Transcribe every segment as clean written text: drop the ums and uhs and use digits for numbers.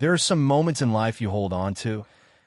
There are some moments in life you hold on to,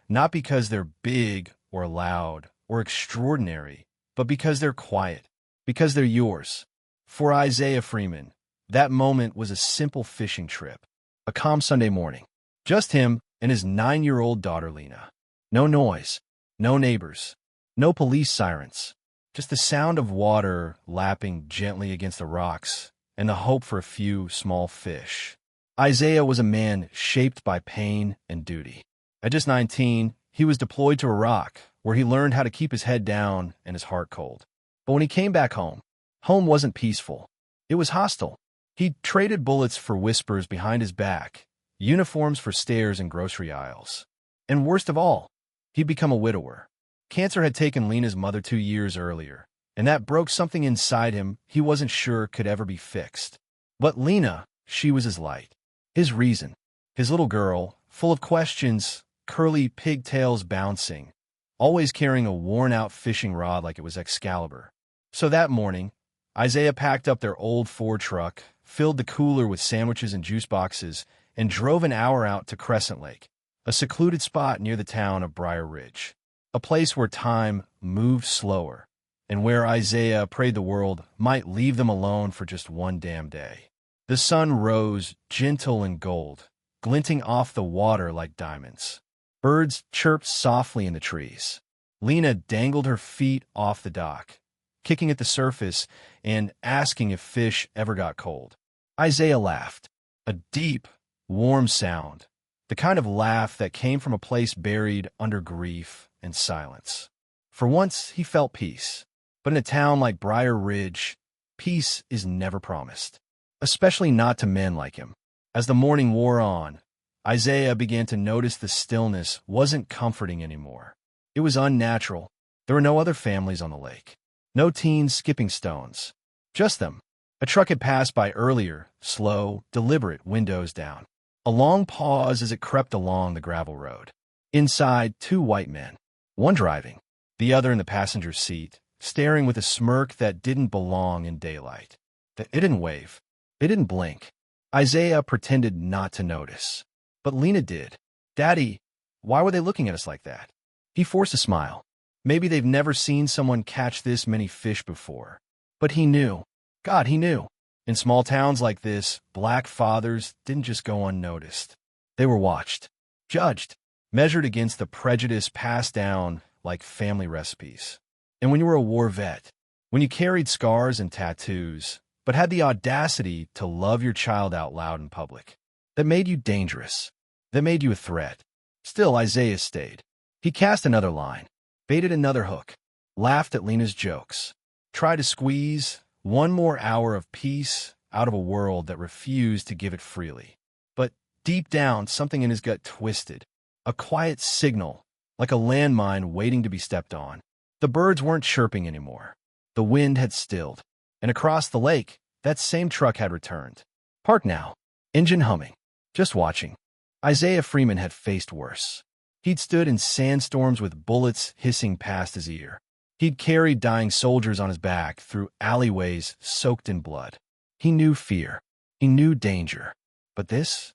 not because they're big or loud or extraordinary, but because they're quiet, because they're yours. For Isaiah Freeman, that moment was a simple fishing trip, a calm Sunday morning. Just him and his 9-year-old daughter, Lena. No noise, no neighbors, no police sirens, just the sound of water lapping gently against the rocks and the hope for a few small fish. Isaiah was a man shaped by pain and duty. At just 19, he was deployed to Iraq, where he learned how to keep his head down and his heart cold. But when he came back home, home wasn't peaceful. It was hostile. He traded bullets for whispers behind his back, uniforms for stares in grocery aisles. And worst of all, he'd become a widower. Cancer had taken Lena's mother 2 years earlier, and that broke something inside him he wasn't sure could ever be fixed. But Lena, she was his light, his reason, his little girl, full of questions, curly pigtails bouncing, always carrying a worn-out fishing rod like it was Excalibur. So that morning, Isaiah packed up their old Ford truck, filled the cooler with sandwiches and juice boxes, and drove an hour out to Crescent Lake, a secluded spot near the town of Briar Ridge, a place where time moved slower, and where Isaiah prayed the world might leave them alone for just one damn day. The sun rose, gentle and gold, glinting off the water like diamonds. Birds chirped softly in the trees. Lena dangled her feet off the dock, kicking at the surface and asking if fish ever got cold. Isaiah laughed, a deep, warm sound, the kind of laugh that came from a place buried under grief and silence. For once, he felt peace. But in a town like Briar Ridge, peace is never promised, especially not to men like him. As the morning wore on, Isaiah began to notice the stillness wasn't comforting anymore. It was unnatural. There were no other families on the lake. No teens skipping stones. Just them. A truck had passed by earlier, slow, deliberate, windows down. A long pause as it crept along the gravel road. Inside, 2 white men. One driving, the other in the passenger's seat, staring with a smirk that didn't belong in daylight. It didn't wave. It didn't blink. Isaiah pretended not to notice. But Lena did. "Daddy, why were they looking at us like that?" He forced a smile. Maybe they've never seen someone catch this many fish before. But he knew. God, he knew. In small towns like this, black fathers didn't just go unnoticed. They were watched, judged, measured against the prejudice passed down like family recipes. And when you were a war vet, when you carried scars and tattoos, but had the audacity to love your child out loud in public, that made you dangerous, that made you a threat. Still, Isaiah stayed. He cast another line, baited another hook, laughed at Lena's jokes, tried to squeeze one more hour of peace out of a world that refused to give it freely. But deep down, something in his gut twisted, a quiet signal, like a landmine waiting to be stepped on. The birds weren't chirping anymore. The wind had stilled, and across the lake, that same truck had returned. Parked now, engine humming, just watching. Isaiah Freeman had faced worse. He'd stood in sandstorms with bullets hissing past his ear. He'd carried dying soldiers on his back through alleyways soaked in blood. He knew fear. He knew danger. But this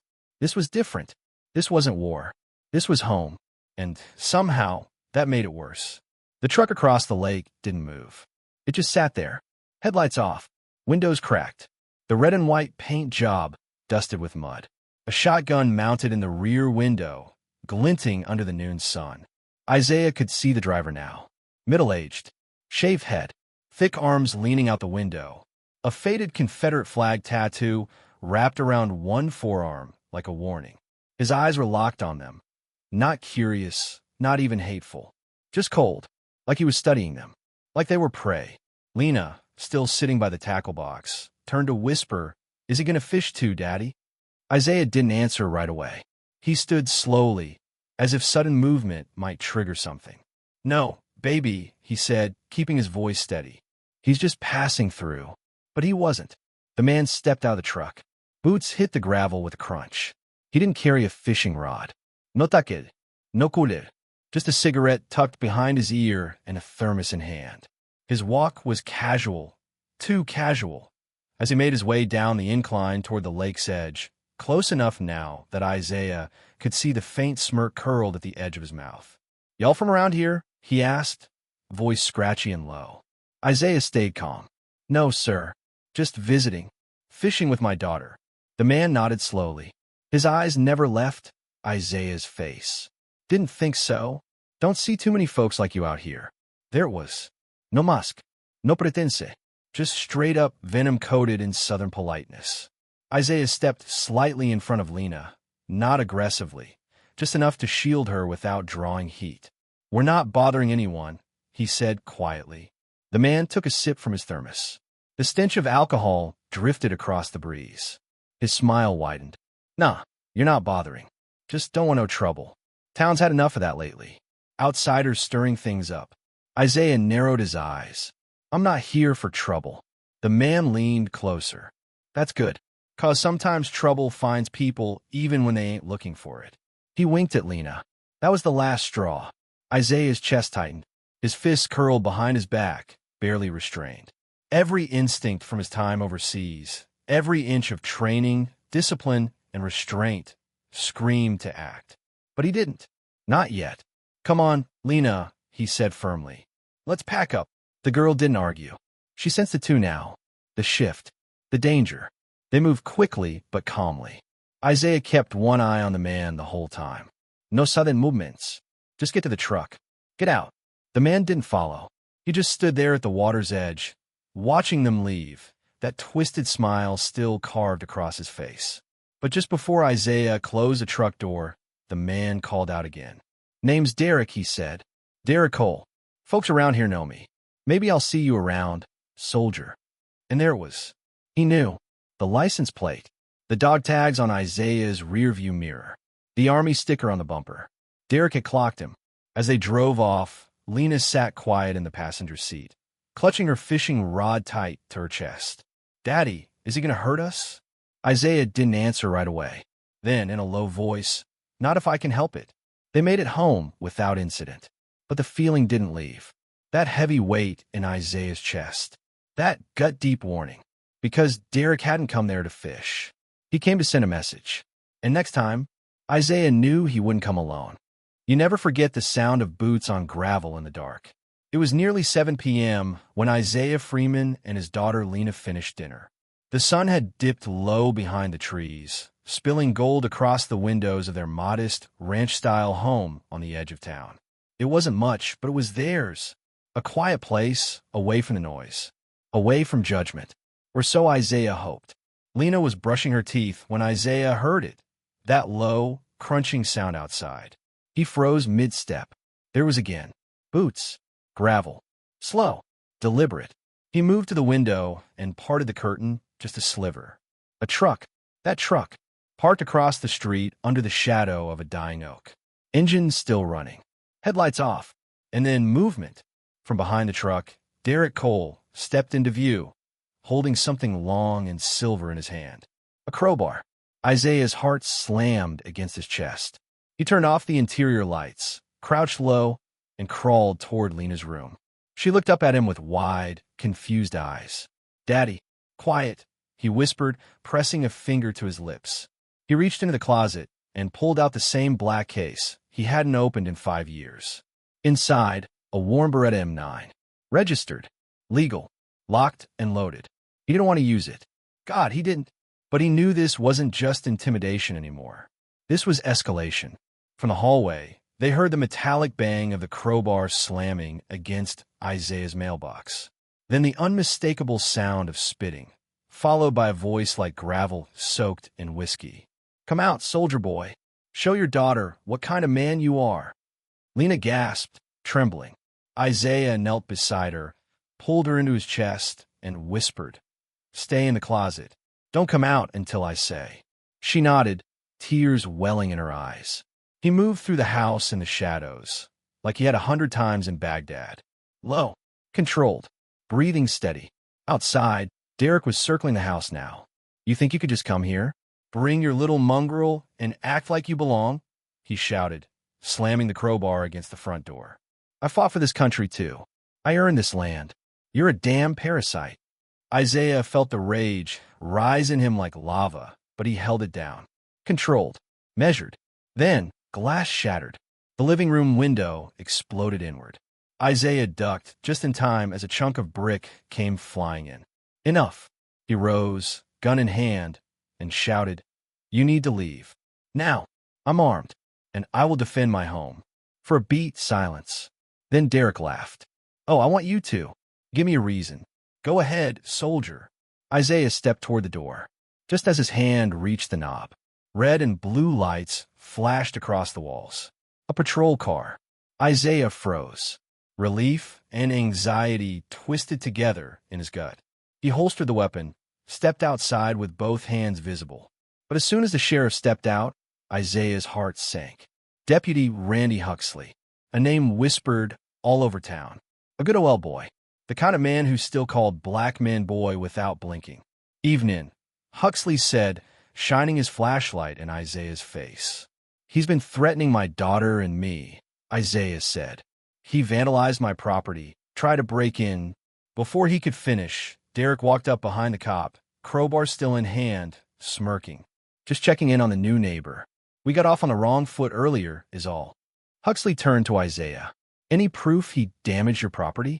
was different. This wasn't war. This was home. And somehow, that made it worse. The truck across the lake didn't move. It just sat there, headlights off, windows cracked, the red and white paint job dusted with mud, a shotgun mounted in the rear window, glinting under the noon sun. Isaiah could see the driver now. Middle-aged, shaved head, thick arms leaning out the window, a faded Confederate flag tattoo wrapped around one forearm like a warning. His eyes were locked on them, not curious, not even hateful, just cold, like he was studying them, like they were prey. Lena, still sitting by the tackle box, turned to whisper, "Is he gonna fish too, Daddy?" Isaiah didn't answer right away. He stood slowly, as if sudden movement might trigger something. "No, baby," he said, keeping his voice steady. "He's just passing through." But he wasn't. The man stepped out of the truck. Boots hit the gravel with a crunch. He didn't carry a fishing rod. No taqued, no cooler, just a cigarette tucked behind his ear and a thermos in hand. His walk was casual, too casual. As he made his way down the incline toward the lake's edge, close enough now that Isaiah could see the faint smirk curled at the edge of his mouth. "Y'all from around here?" he asked, voice scratchy and low. Isaiah stayed calm. "No, sir. Just visiting. Fishing with my daughter." The man nodded slowly. His eyes never left Isaiah's face. "Didn't think so. Don't see too many folks like you out here." There it was. No mask. No pretense. Just straight-up venom-coated in southern politeness. Isaiah stepped slightly in front of Lena, not aggressively, just enough to shield her without drawing heat. "We're not bothering anyone," he said quietly. The man took a sip from his thermos. The stench of alcohol drifted across the breeze. His smile widened. "Nah, you're not bothering. Just don't want no trouble. Town's had enough of that lately. Outsiders stirring things up." Isaiah narrowed his eyes. "I'm not here for trouble." The man leaned closer. "That's good, 'cause sometimes trouble finds people even when they ain't looking for it." He winked at Lena. That was the last straw. Isaiah's chest tightened. His fists curled behind his back, barely restrained. Every instinct from his time overseas, every inch of training, discipline, and restraint screamed to act. But he didn't. Not yet. "Come on, Lena," he said firmly. "Let's pack up." The girl didn't argue. She sensed the two now. The shift. The danger. They moved quickly but calmly. Isaiah kept one eye on the man the whole time. No sudden movements. Just get to the truck. Get out. The man didn't follow. He just stood there at the water's edge, watching them leave, that twisted smile still carved across his face. But just before Isaiah closed the truck door, the man called out again. "Name's Derek," he said. "Derek Cole. Folks around here know me. Maybe I'll see you around, soldier." And there it was. He knew. The license plate. The dog tags on Isaiah's rearview mirror. The Army sticker on the bumper. Derek had clocked him. As they drove off, Lena sat quiet in the passenger seat, clutching her fishing rod tight to her chest. "Daddy, is he going to hurt us?" Isaiah didn't answer right away. Then, in a low voice, "Not if I can help it." They made it home without incident. But the feeling didn't leave. That heavy weight in Isaiah's chest. That gut-deep warning. Because Derek hadn't come there to fish. He came to send a message. And next time, Isaiah knew he wouldn't come alone. You never forget the sound of boots on gravel in the dark. It was nearly 7 p.m. when Isaiah Freeman and his daughter Lena finished dinner. The sun had dipped low behind the trees, spilling gold across the windows of their modest, ranch-style home on the edge of town. It wasn't much, but it was theirs. A quiet place, away from the noise. Away from judgment. Or so Isaiah hoped. Lena was brushing her teeth when Isaiah heard it. That low, crunching sound outside. He froze mid-step. There was again. Boots. Gravel. Slow. Deliberate. He moved to the window and parted the curtain just a sliver. A truck. That truck. Parked across the street under the shadow of a dying oak. Engine still running. Headlights off. And then movement. From behind the truck, Derek Cole stepped into view, holding something long and silver in his hand. A crowbar. Isaiah's heart slammed against his chest. He turned off the interior lights, crouched low, and crawled toward Lena's room. She looked up at him with wide, confused eyes. "Daddy, quiet," he whispered, pressing a finger to his lips. He reached into the closet and pulled out the same black case he hadn't opened in 5 years. Inside, a warm Beretta M9. Registered. Legal. Locked and loaded. He didn't want to use it. God, he didn't. But he knew this wasn't just intimidation anymore. This was escalation. From the hallway, they heard the metallic bang of the crowbar slamming against Isaiah's mailbox. Then the unmistakable sound of spitting, followed by a voice like gravel soaked in whiskey. "Come out, soldier boy. Show your daughter what kind of man you are." Lena gasped, trembling. Isaiah knelt beside her, pulled her into his chest, and whispered, "Stay in the closet. Don't come out until I say." She nodded, tears welling in her eyes. He moved through the house in the shadows, like he had 100 times in Baghdad. Low, controlled, breathing steady. Outside, Derek was circling the house now. "You think you could just come here? Bring your little mongrel and act like you belong?" he shouted, slamming the crowbar against the front door. "I fought for this country too. I earned this land. You're a damn parasite." Isaiah felt the rage rise in him like lava, but he held it down. Controlled. Measured. Then, glass shattered. The living room window exploded inward. Isaiah ducked just in time as a chunk of brick came flying in. Enough. He rose, gun in hand, and shouted, "You need to leave. Now. I'm armed, and I will defend my home." For a beat, silence. Then Derek laughed. "Oh, I want you to. Give me a reason." "Go ahead, soldier." Isaiah stepped toward the door. Just as his hand reached the knob, red and blue lights flashed across the walls. A patrol car. Isaiah froze. Relief and anxiety twisted together in his gut. He holstered the weapon, stepped outside with both hands visible. But as soon as the sheriff stepped out, Isaiah's heart sank. Deputy Randy Huxley. A name whispered all over town. A good OL boy. The kind of man who still called black man boy without blinking. "Evening," Huxley said, shining his flashlight in Isaiah's face. "He's been threatening my daughter and me," Isaiah said. "He vandalized my property, tried to break in." Before he could finish, Derek walked up behind the cop, crowbar still in hand, smirking. "Just checking in on the new neighbor. We got off on the wrong foot earlier, is all." Huxley turned to Isaiah. "Any proof he damaged your property?"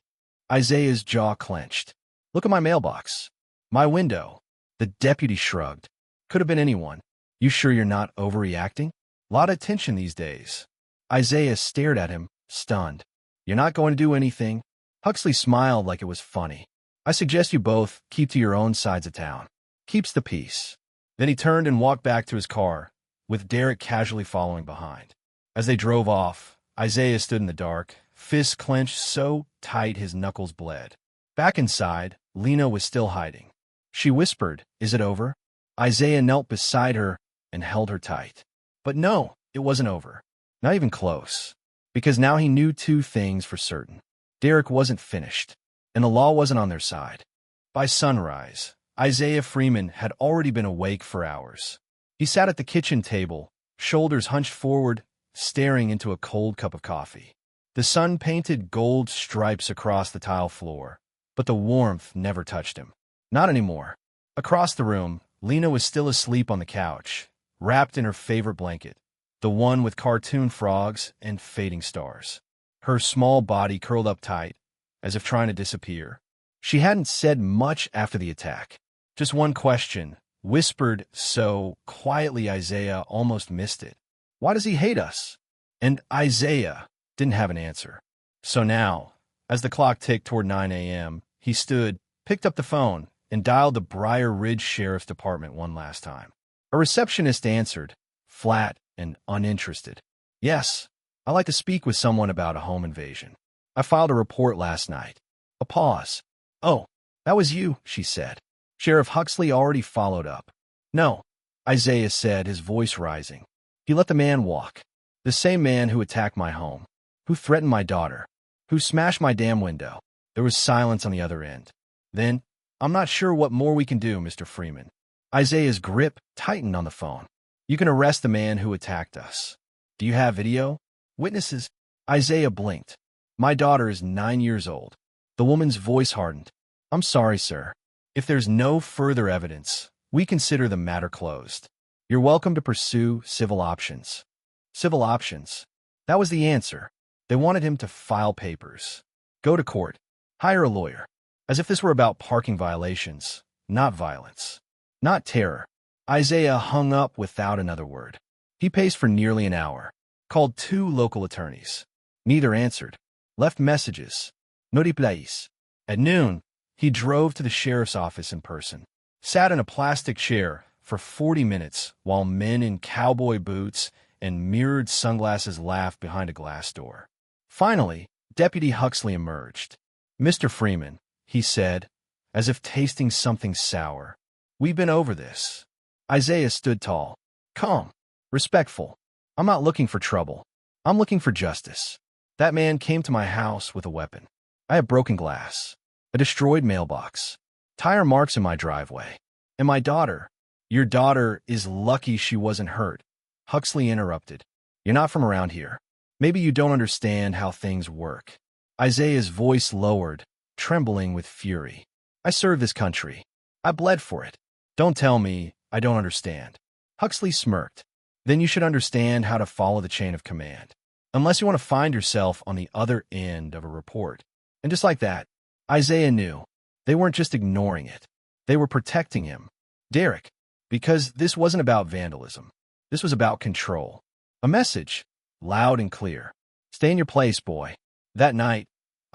Isaiah's jaw clenched. "Look at my mailbox. My window." The deputy shrugged. "Could have been anyone. You sure you're not overreacting? Lot of tension these days." Isaiah stared at him, stunned. "You're not going to do anything?" Huxley smiled like it was funny. "I suggest you both keep to your own sides of town. Keeps the peace." Then he turned and walked back to his car, with Derek casually following behind. As they drove off, Isaiah stood in the dark, fists clenched so tight his knuckles bled. Back inside, Lena was still hiding. She whispered, "Is it over?" Isaiah knelt beside her and held her tight. But no, it wasn't over. Not even close. Because now he knew two things for certain. Derek wasn't finished, and the law wasn't on their side. By sunrise, Isaiah Freeman had already been awake for hours. He sat at the kitchen table, shoulders hunched forward, staring into a cold cup of coffee. The sun painted gold stripes across the tile floor, but the warmth never touched him. Not anymore. Across the room, Lena was still asleep on the couch, wrapped in her favorite blanket, the one with cartoon frogs and fading stars. Her small body curled up tight, as if trying to disappear. She hadn't said much after the attack. Just one question, whispered so quietly Isaiah almost missed it. "Why does he hate us?" And Isaiah didn't have an answer. So now, as the clock ticked toward 9 a.m., he stood, picked up the phone, and dialed the Briar Ridge Sheriff's Department one last time. A receptionist answered, flat and uninterested. "Yes, I'd like to speak with someone about a home invasion. I filed a report last night." A pause. "Oh, that was you," she said. Sheriff Huxley already followed up. "No," Isaiah said, his voice rising. "He let the man walk. The same man who attacked my home, who threatened my daughter, who smashed my damn window." There was silence on the other end. Then, "I'm not sure what more we can do, Mr. Freeman." Isaiah's grip tightened on the phone. "You can arrest the man who attacked us. Do you have video? Witnesses?" Isaiah blinked. "My daughter is 9 years old." The woman's voice hardened. "I'm sorry, sir. If there's no further evidence, we consider the matter closed. You're welcome to pursue civil options." Civil options. That was the answer. They wanted him to file papers, go to court, hire a lawyer, as if this were about parking violations, not violence, not terror. Isaiah hung up without another word. He paced for nearly an hour, called 2 local attorneys. Neither answered. Left messages. No replies. At noon, he drove to the sheriff's office in person, sat in a plastic chair for 40 minutes while men in cowboy boots and mirrored sunglasses laughed behind a glass door. Finally, Deputy Huxley emerged. "Mr. Freeman," he said, as if tasting something sour, "we've been over this." Isaiah stood tall, calm, respectful. "I'm not looking for trouble. I'm looking for justice. That man came to my house with a weapon. I have broken glass, a destroyed mailbox, tire marks in my driveway. And my daughter, your daughter is lucky she wasn't hurt." Huxley interrupted. "You're not from around here. Maybe you don't understand how things work." Isaiah's voice lowered, trembling with fury. "I serve this country. I bled for it. Don't tell me I don't understand." Huxley smirked. Then you should understand how to follow the chain of command. Unless you want to find yourself on the other end of a report. And just like that, Isaiah knew. They weren't just ignoring it. They were protecting him. Derek. Because this wasn't about vandalism. This was about control. A message. Loud and clear. Stay in your place, boy. That night,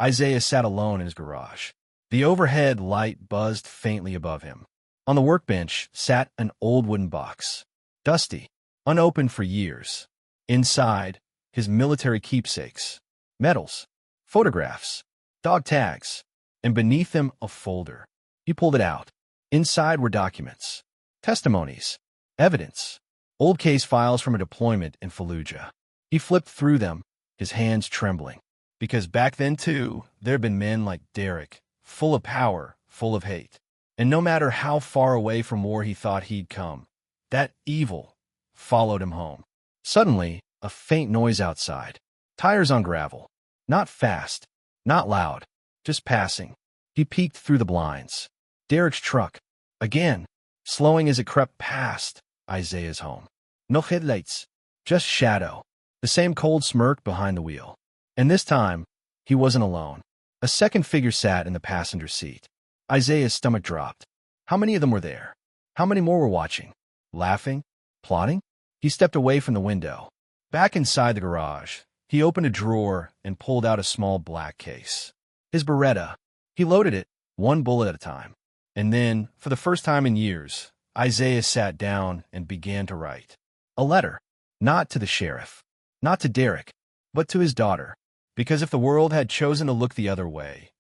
Isaiah sat alone in his garage. The overhead light buzzed faintly above him. On the workbench sat an old wooden box. Dusty. Unopened for years. Inside, his military keepsakes. Medals. Photographs. Dog tags. And beneath them, a folder. He pulled it out. Inside were documents. Testimonies. Evidence. Old case files from a deployment in Fallujah. He flipped through them, his hands trembling. Because back then, too, there had been men like Derek, full of power, full of hate. And no matter how far away from war he thought he'd come, that evil followed him home. Suddenly, a faint noise outside. Tires on gravel. Not fast, not loud, just passing. He peeked through the blinds. Derek's truck. Again, slowing as it crept past Isaiah's home. No headlights, just shadow. The same cold smirk behind the wheel. And this time, he wasn't alone. A second figure sat in the passenger seat. Isaiah's stomach dropped. How many of them were there? How many more were watching? Laughing? Plotting? He stepped away from the window. Back inside the garage, he opened a drawer and pulled out a small black case. His Beretta. He loaded it, one bullet at a time. And then, for the first time in years, Isaiah sat down and began to write. A letter. Not to the sheriff. Not to Derek, but to his daughter. Because if the world had chosen to look the other way,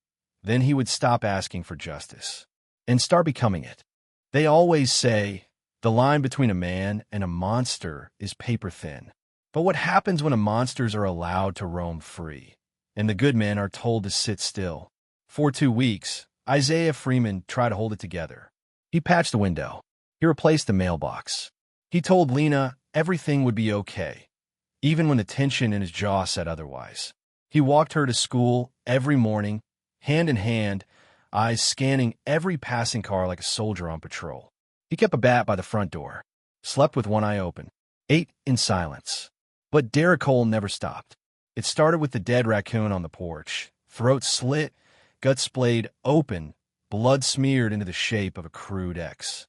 then he would stop asking for justice and start becoming it. They always say the line between a man and a monster is paper thin. But what happens when the monsters are allowed to roam free and the good men are told to sit still? For 2 weeks, Isaiah Freeman tried to hold it together. He patched the window. He replaced the mailbox. He told Lena everything would be okay, even when the tension in his jaw said otherwise. He walked her to school every morning, hand in hand, eyes scanning every passing car like a soldier on patrol. He kept a bat by the front door, slept with one eye open, ate in silence. But Derek Cole never stopped. It started with the dead raccoon on the porch, throat slit, guts splayed open, blood smeared into the shape of a crude X.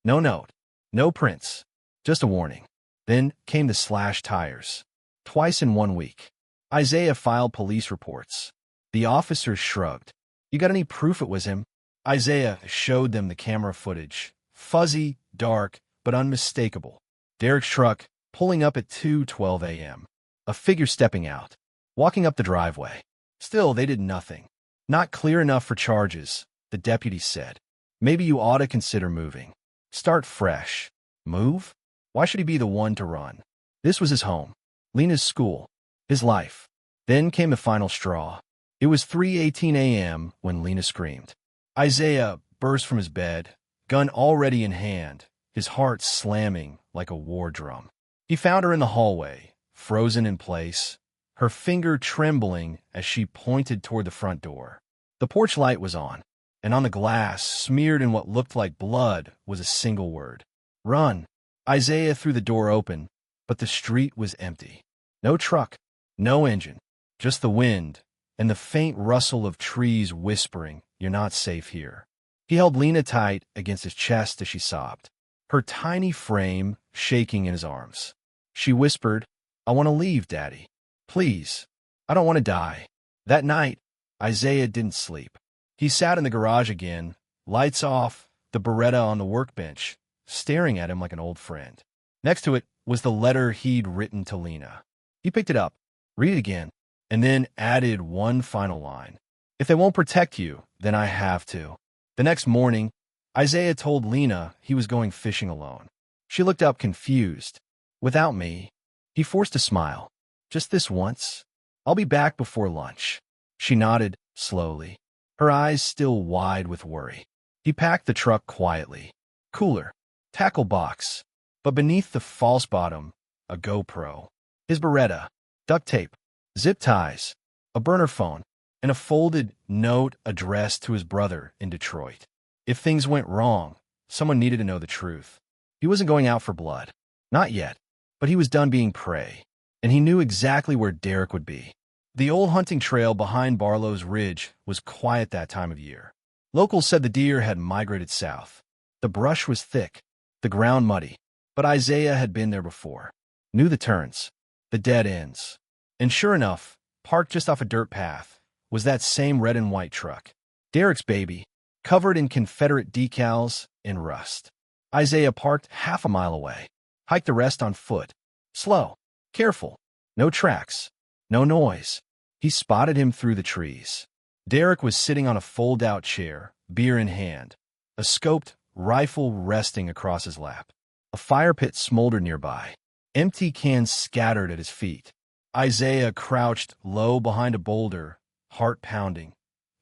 No note, no prints, just a warning. Then came the slashed tires. Twice in 1 week. Isaiah filed police reports. The officers shrugged. You got any proof it was him? Isaiah showed them the camera footage. Fuzzy, dark, but unmistakable. Derek's truck pulling up at 2:12 a.m. A figure stepping out, walking up the driveway. Still, they did nothing. Not clear enough for charges, the deputy said. Maybe you ought to consider moving. Start fresh. Move? Why should he be the one to run? This was his home, Lena's school, his life. Then came the final straw. It was 3:18 a.m. when Lena screamed. Isaiah burst from his bed, gun already in hand, his heart slamming like a war drum. He found her in the hallway, frozen in place, her finger trembling as she pointed toward the front door. The porch light was on, and on the glass, smeared in what looked like blood, was a single word. Run. Isaiah threw the door open, but the street was empty. No truck, no engine, just the wind and the faint rustle of trees whispering, "You're not safe here." He held Lena tight against his chest as she sobbed, her tiny frame shaking in his arms. She whispered, "I want to leave, Daddy. Please. I don't want to die." That night, Isaiah didn't sleep. He sat in the garage again, lights off, the Beretta on the workbench, staring at him like an old friend. Next to it was the letter he'd written to Lena. He picked it up, read it again, and then added one final line. "If they won't protect you, then I have to." The next morning, Isaiah told Lena he was going fishing alone. She looked up confused. "Without me?" He forced a smile. "Just this once? I'll be back before lunch." She nodded slowly, her eyes still wide with worry. He packed the truck quietly. Cooler, tackle box, but beneath the false bottom, a GoPro, his Beretta, duct tape, zip ties, a burner phone, and a folded note addressed to his brother in Detroit. If things went wrong, someone needed to know the truth. He wasn't going out for blood. Not yet, but he was done being prey, and he knew exactly where Derek would be. The old hunting trail behind Barlow's Ridge was quiet that time of year. Locals said the deer had migrated south. The brush was thick, the ground muddy, but Isaiah had been there before, knew the turns, the dead ends. And sure enough, parked just off a dirt path, was that same red and white truck. Derek's baby, covered in Confederate decals and rust. Isaiah parked half a mile away, hiked the rest on foot. Slow, careful, no tracks, no noise. He spotted him through the trees. Derek was sitting on a fold-out chair, beer in hand, a scoped rifle resting across his lap. A fire pit smoldered nearby, empty cans scattered at his feet. Isaiah crouched low behind a boulder, heart pounding,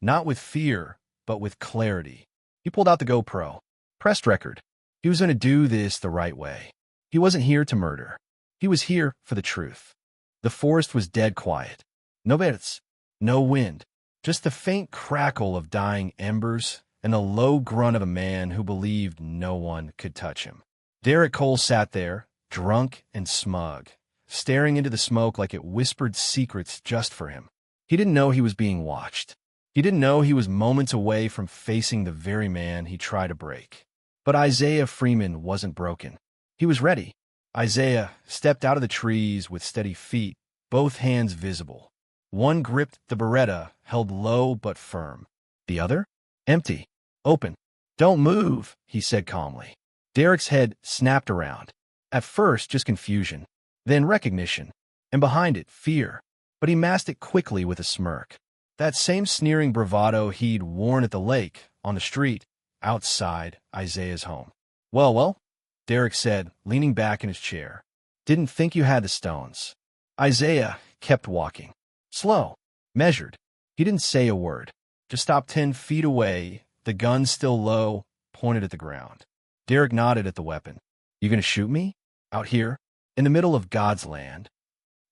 not with fear, but with clarity. He pulled out the GoPro, pressed record. He was going to do this the right way. He wasn't here to murder. He was here for the truth. The forest was dead quiet. No bats, no wind, just the faint crackle of dying embers and the low grunt of a man who believed no one could touch him. Derek Cole sat there, drunk and smug, staring into the smoke like it whispered secrets just for him. He didn't know he was being watched. He didn't know he was moments away from facing the very man he tried to break. But Isaiah Freeman wasn't broken. He was ready. Isaiah stepped out of the trees with steady feet, both hands visible. One gripped the Beretta, held low but firm. The other? Empty. Open. "Don't move," he said calmly. Derek's head snapped around. At first, just confusion, then recognition, and behind it, fear. But he masked it quickly with a smirk. That same sneering bravado he'd worn at the lake, on the street, outside Isaiah's home. Well, Derek said, leaning back in his chair. "Didn't think you had the stones." Isaiah kept walking. Slow, measured. He didn't say a word. Just stopped 10 feet away, the gun still low, pointed at the ground. Derek nodded at the weapon. "You gonna shoot me? Out here? In the middle of God's land?"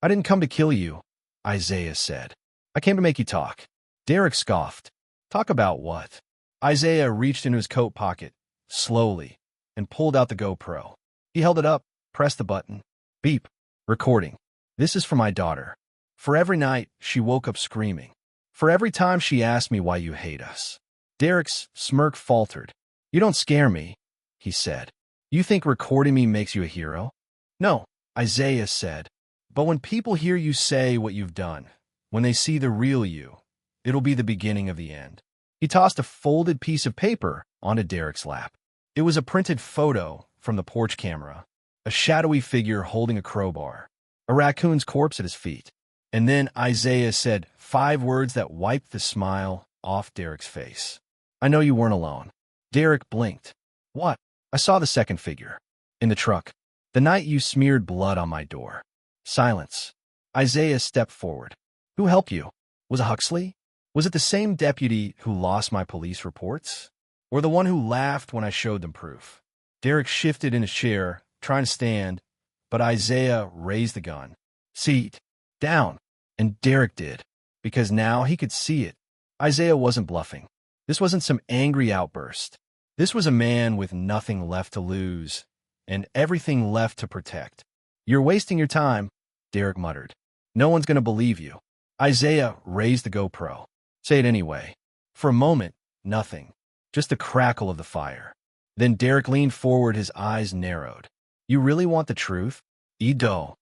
"I didn't come to kill you," Isaiah said. "I came to make you talk." Derek scoffed. "Talk about what?" Isaiah reached into his coat pocket, slowly, and pulled out the GoPro. He held it up, pressed the button. Beep. Recording. "This is for my daughter. For every night she woke up screaming. For every time she asked me why you hate us." Derek's smirk faltered. "You don't scare me," he said. "You think recording me makes you a hero?" "No," Isaiah said. "But when people hear you say what you've done, when they see the real you, it'll be the beginning of the end." He tossed a folded piece of paper onto Derek's lap. It was a printed photo from the porch camera, a shadowy figure holding a crowbar, a raccoon's corpse at his feet. And then Isaiah said 5 words that wiped the smile off Derek's face. "I know you weren't alone." Derek blinked. "What?" "I saw the second figure. In the truck. The night you smeared blood on my door." Silence. Isaiah stepped forward. "Who helped you? Was it Huxley? Was it the same deputy who lost my police reports? Or the one who laughed when I showed them proof?" Derek shifted in his chair, trying to stand, but Isaiah raised the gun. "Seat. Down." And Derek did, because now he could see it. Isaiah wasn't bluffing. This wasn't some angry outburst. This was a man with nothing left to lose and everything left to protect. "You're wasting your time," Derek muttered. "No one's going to believe you." Isaiah raised the GoPro. "Say it anyway." For a moment, nothing. Just the crackle of the fire. Then Derek leaned forward, his eyes narrowed. "You really want the truth? Edo.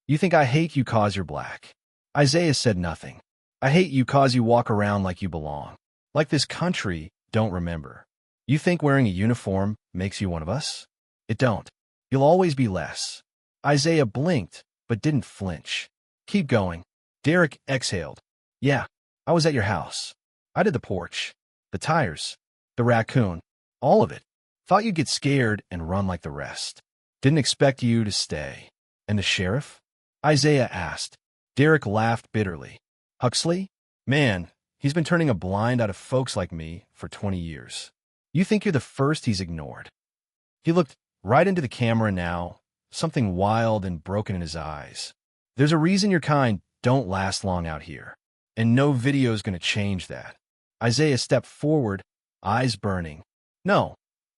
You think I hate you 'cause you're black?" Isaiah said nothing. "I hate you 'cause you walk around like you belong. Like this country don't remember. You think wearing a uniform makes you one of us? It don't. You'll always be less." Isaiah blinked, but didn't flinch. "Keep going." Derek exhaled. "Yeah, I was at your house. I did the porch, the tires, the raccoon, all of it. Thought you'd get scared and run like the rest. Didn't expect you to stay." "And the sheriff?" Isaiah asked. Derek laughed bitterly. "Huxley? Man, he's been turning a blind eye to folks like me for 20 years. You think you're the first he's ignored." He looked right into the camera now, something wild and broken in his eyes. "There's a reason your kind don't last long out here, and no video's going to change that." Isaiah stepped forward, eyes burning. "No,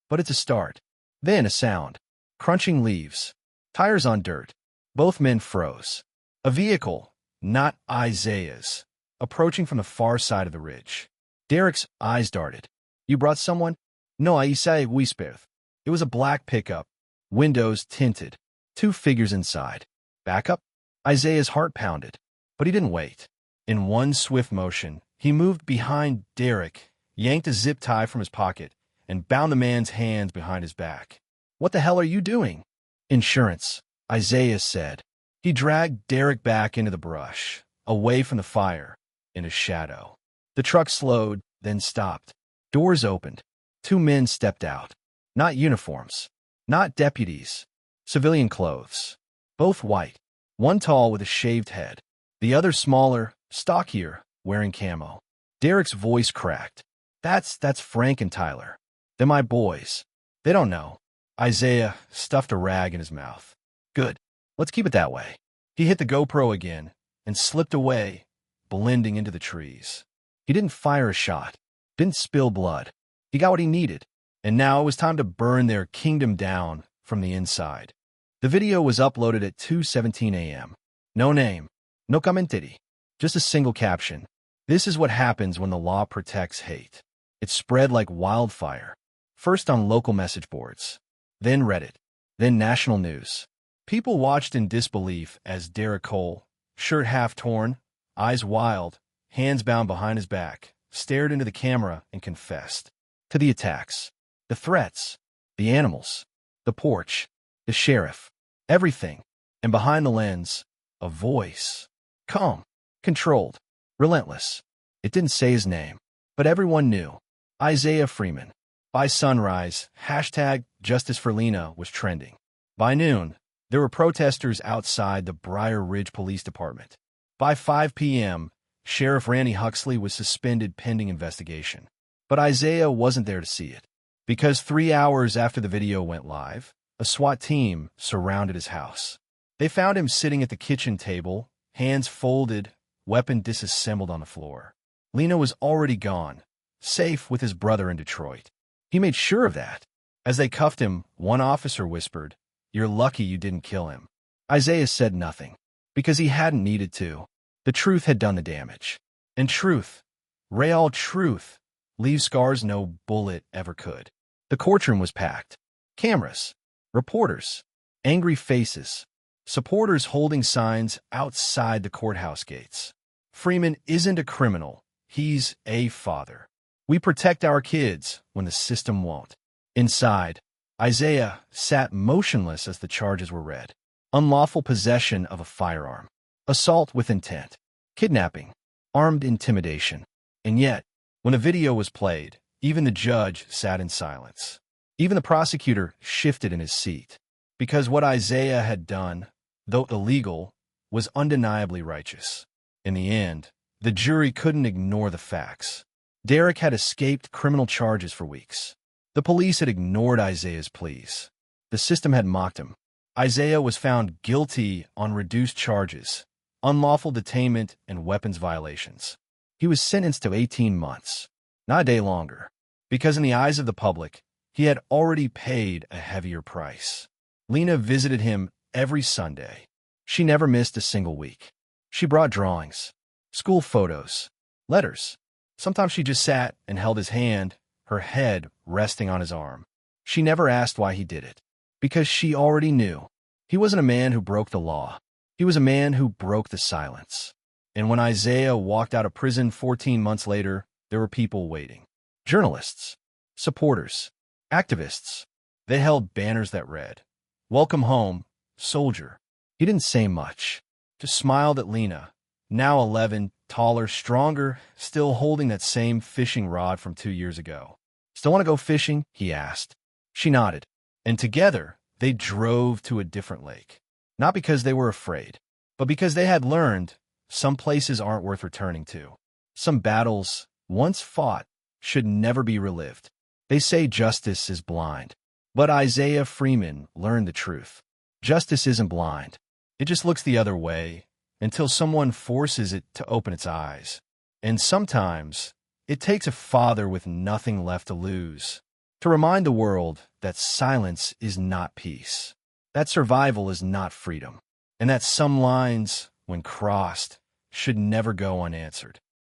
but it's a start." Then a sound. Crunching leaves. Tires on dirt. Both men froze. A vehicle, not Isaiah's, approaching from the far side of the ridge. Derek's eyes darted. "You brought someone?" "No, Isaiah whispered." It was a black pickup, windows tinted, two figures inside. "Backup?" Isaiah's heart pounded, but he didn't wait. In one swift motion, he moved behind Derek, yanked a zip tie from his pocket, and bound the man's hands behind his back. "What the hell are you doing?" "Insurance," Isaiah said. He dragged Derek back into the brush, away from the fire, in a shadow. The truck slowed, then stopped. Doors opened. Two men stepped out. Not uniforms. Not deputies. Civilian clothes. Both white. One tall with a shaved head. The other smaller, stockier, wearing camo. Derek's voice cracked. That's Frank and Tyler. They're my boys. They don't know." Isaiah stuffed a rag in his mouth. "Good. Let's keep it that way." He hit the GoPro again and slipped away, blending into the trees. He didn't fire a shot, didn't spill blood. He got what he needed, and now it was time to burn their kingdom down from the inside. The video was uploaded at 2:17 a.m. No name, no commentary, just a single caption. "This is what happens when the law protects hate." It spread like wildfire, first on local message boards, then Reddit, then national news. People watched in disbelief as Derek Cole, shirt half torn, eyes wild, hands bound behind his back, stared into the camera and confessed to the attacks, the threats, the animals, the porch, the sheriff, everything. And behind the lens, a voice. Calm, controlled, relentless. It didn't say his name, but everyone knew. Isaiah Freeman. By sunrise, #JusticeForLena was trending. By noon, there were protesters outside the Briar Ridge Police Department. By 5 p.m., Sheriff Randy Huxley was suspended pending investigation. But Isaiah wasn't there to see it, because 3 hours after the video went live, a SWAT team surrounded his house. They found him sitting at the kitchen table, hands folded, weapon disassembled on the floor. Lena was already gone, safe with his brother in Detroit. He made sure of that. As they cuffed him, one officer whispered, "You're lucky you didn't kill him." Isaiah said nothing, because he hadn't needed to. The truth had done the damage. And truth, real truth, leaves scars no bullet ever could. The courtroom was packed. Cameras, reporters, angry faces, supporters holding signs outside the courthouse gates. Freeman isn't a criminal. He's a father. We protect our kids when the system won't. Inside, Isaiah sat motionless as the charges were read. Unlawful possession of a firearm, assault with intent, kidnapping, armed intimidation. And yet, when the video was played, even the judge sat in silence. Even the prosecutor shifted in his seat, because what Isaiah had done, though illegal, was undeniably righteous. In the end, the jury couldn't ignore the facts. Derek had escaped criminal charges for weeks. The police had ignored Isaiah's pleas. The system had mocked him. Isaiah was found guilty on reduced charges, unlawful detainment, and weapons violations. He was sentenced to 18 months, not a day longer, because in the eyes of the public, he had already paid a heavier price. Lena visited him every Sunday. She never missed a single week. She brought drawings, school photos, letters. Sometimes she just sat and held his hand, her head resting on his arm. She never asked why he did it, because she already knew. He wasn't a man who broke the law. He was a man who broke the silence. And when Isaiah walked out of prison 14 months later, there were people waiting. Journalists, supporters, activists. They held banners that read, "Welcome home, soldier." He didn't say much, just smiled at Lena, now 11, taller, stronger, still holding that same fishing rod from 2 years ago. "Still want to go fishing?" he asked. She nodded, and together they drove to a different lake. Not because they were afraid, but because they had learned some places aren't worth returning to. Some battles, once fought, should never be relived. They say justice is blind, but Isaiah Freeman learned the truth. Justice isn't blind. It just looks the other way until someone forces it to open its eyes. And sometimes it takes a father with nothing left to lose to remind the world that silence is not peace. that survival is not freedom, and that some lines, when crossed, should never go unanswered.